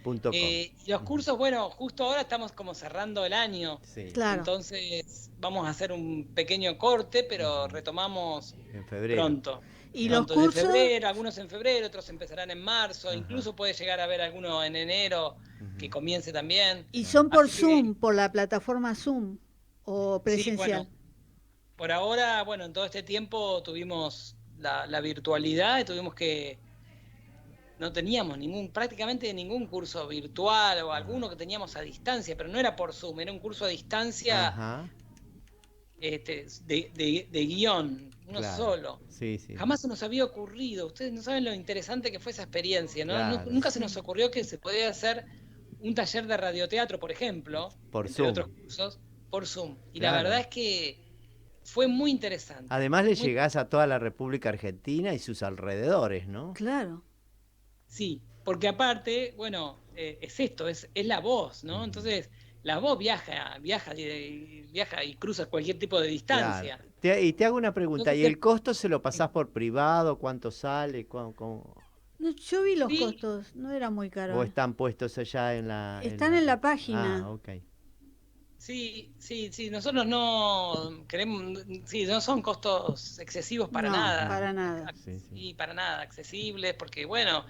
los cursos, bueno, justo ahora estamos como cerrando el año, claro. Entonces vamos a hacer un pequeño corte, pero retomamos en febrero. Pronto. Y pronto, los cursos, de febrero, algunos en febrero, otros empezarán en marzo, incluso puede llegar a haber alguno en enero que comience también. ¿Y son por Así Zoom, por la plataforma Zoom o presencial? Sí, bueno, por ahora, bueno, en todo este tiempo tuvimos la virtualidad y no teníamos prácticamente ningún curso virtual o alguno que teníamos a distancia, pero no era por Zoom, era un curso a distancia de guión, uno solo. Sí. Jamás se nos había ocurrido, ustedes no saben lo interesante que fue esa experiencia, ¿no? Claro. Nunca se nos ocurrió que se podía hacer un taller de radioteatro, por ejemplo, entre otros cursos, por Zoom. Y la verdad es que fue muy interesante. Además le llegás a toda la República Argentina y sus alrededores, ¿no? Claro. Sí, porque aparte, bueno, es esto, es la voz, ¿no? Entonces, la voz viaja y cruza cualquier tipo de distancia. Claro. Y te hago una pregunta, Entonces, ¿y el costo se lo pasás por privado? ¿Cuánto sale? ¿Cómo? No, yo vi los costos, no era muy caro. ¿O están puestos allá en la...? Están en la página. Ah, ok. Sí, nosotros no queremos, no son costos excesivos para nada. Para nada. Sí, para nada, accesibles, porque bueno,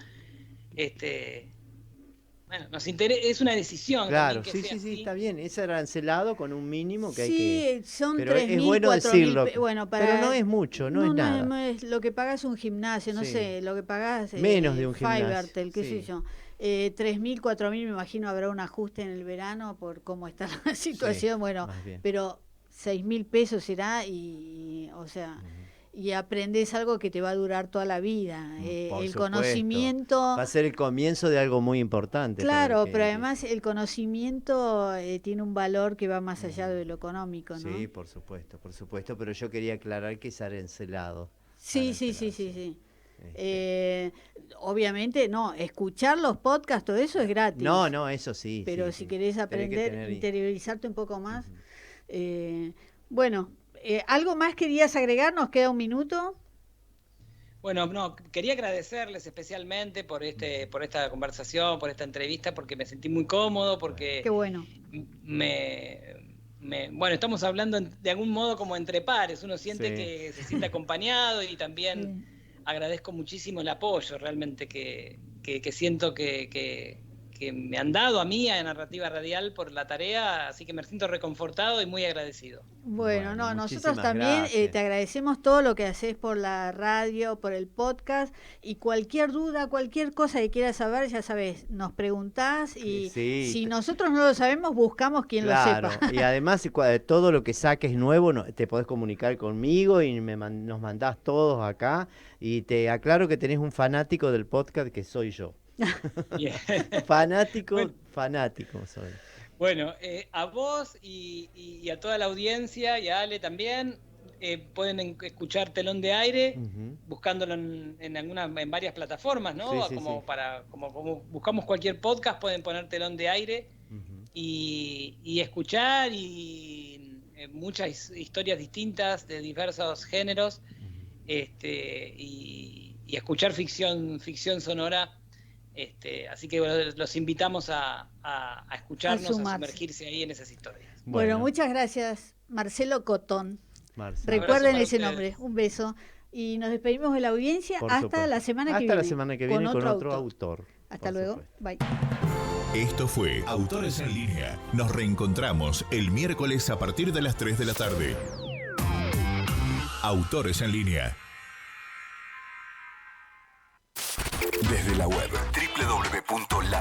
nos interesa, es una decisión. Claro, también que sí, está bien, es arancelado con un mínimo que hay que... son 3.000, es bueno decirlo, pero no es mucho, no es nada. No es lo que pagas un gimnasio, no sé, lo que pagas... menos de un gimnasio. Fivertel, qué sé yo. 3.000, 4.000, me imagino habrá un ajuste en el verano por cómo está la situación, pero 6.000 pesos será y aprendes algo que te va a durar toda la vida. El conocimiento... Va a ser el comienzo de algo muy importante. Claro, pero además el conocimiento tiene un valor que va más allá de lo económico, ¿no? Sí, por supuesto, pero yo quería aclarar que es arancelado. Sí. Obviamente, escuchar los podcasts, todo eso es gratis. No, eso sí. Pero si querés aprender, interiorizarte un poco más. ¿Algo más querías agregar? ¿Nos queda un minuto? Bueno, quería agradecerles especialmente por esta conversación, por esta entrevista, porque me sentí muy cómodo, porque... Qué bueno. Bueno, estamos hablando de algún modo como entre pares, uno siente que se siente acompañado y también agradezco muchísimo el apoyo realmente que siento que me han dado a mí, a Narrativa Radial, por la tarea, así que me siento reconfortado y muy agradecido. Bueno, nosotros también te agradecemos todo lo que haces por la radio, por el podcast, y cualquier duda, cualquier cosa que quieras saber, ya sabes, nos preguntás y si nosotros no lo sabemos, buscamos quien lo sepa. Y además todo lo que saques nuevo te podés comunicar conmigo y nos mandás todos acá, y te aclaro que tenés un fanático del podcast que soy yo. Fanático soy. Bueno, a vos y a toda la audiencia y a Ale también pueden escuchar Telón de Aire buscándolo en varias plataformas, ¿no? Como buscamos cualquier podcast, pueden poner Telón de Aire y escuchar muchas historias distintas de diversos géneros y escuchar ficción sonora. Así que los invitamos a escucharnos, a sumergirse ahí en esas historias. Bueno, muchas gracias, Marcelo Cotón. Recuerden ese nombre. Un beso. Y nos despedimos de la audiencia hasta la semana que viene. Hasta la semana que viene con otro autor. Hasta luego. Bye. Esto fue Autores en Línea. Nos reencontramos el miércoles a partir de las 3 de la tarde. Autores en Línea. Desde la web www.la